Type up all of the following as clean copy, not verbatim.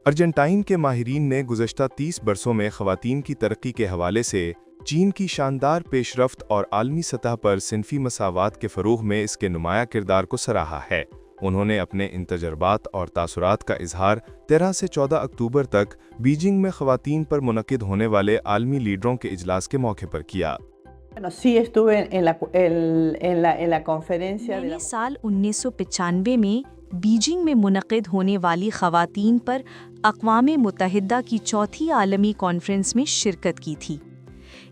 Argentine کے ماہرین نے گزشتہ 30 برسوں میں خواتین کی ترقی کے حوالے سے چین کی شاندار پیش رفت اور عالمی سطح پر صنفی مساوات کے فروغ میں اس کے نمایاں کردار کو سراہا ہے۔ انہوں نے اپنے ان تجربات اور تاثرات کا اظہار 13 سے 14 اکتوبر تک بیجنگ میں خواتین پر منعقد ہونے والے عالمی لیڈروں کے اجلاس کے موقع پر کیا۔ میں نے سال 1995 میں بیجنگ میں منعقد ہونے والی خواتین پر اقوام متحدہ کی چوتھی عالمی کانفرنس میں شرکت کی تھی۔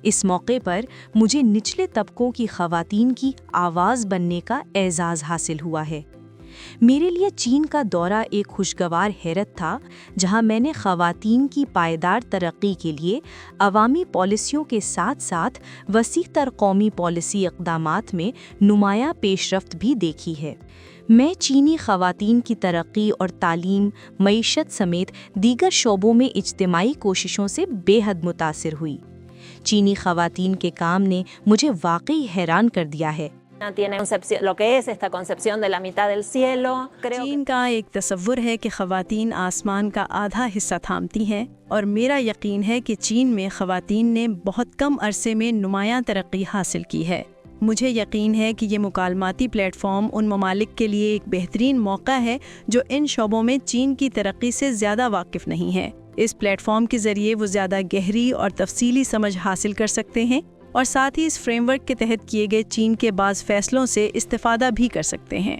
اس موقع پر مجھے نچلے طبقوں کی خواتین کی آواز بننے کا اعزاز حاصل ہوا ہے۔ میرے لیے چین کا دورہ ایک خوشگوار حیرت تھا، جہاں میں نے خواتین کی پائیدار ترقی کے لیے عوامی پالیسیوں کے ساتھ ساتھ وسیع تر قومی پالیسی اقدامات میں نمایاں پیش رفت بھی دیکھی ہے۔ میں چینی خواتین کی ترقی اور تعلیم، معیشت سمیت دیگر شعبوں میں اجتماعی کوششوں سے بے حد متاثر ہوئی۔ چینی خواتین کے کام نے مجھے واقعی حیران کر دیا ہے۔ چین کا ایک تصور ہے کہ خواتین آسمان کا آدھا حصہ تھامتی ہیں، اور میرا یقین ہے کہ چین میں خواتین نے بہت کم عرصے میں نمایاں ترقی حاصل کی ہے۔ مجھے یقین ہے کہ یہ مکالماتی پلیٹ فارم ان ممالک کے لیے ایک بہترین موقع ہے جو ان شعبوں میں چین کی ترقی سے زیادہ واقف نہیں ہیں۔ اس پلیٹ فارم کے ذریعے وہ زیادہ گہری اور تفصیلی سمجھ حاصل کر سکتے ہیں، اور ساتھ ہی اس فریم ورک کے تحت کیے گئے چین کے بعض فیصلوں سے استفادہ بھی کر سکتے ہیں۔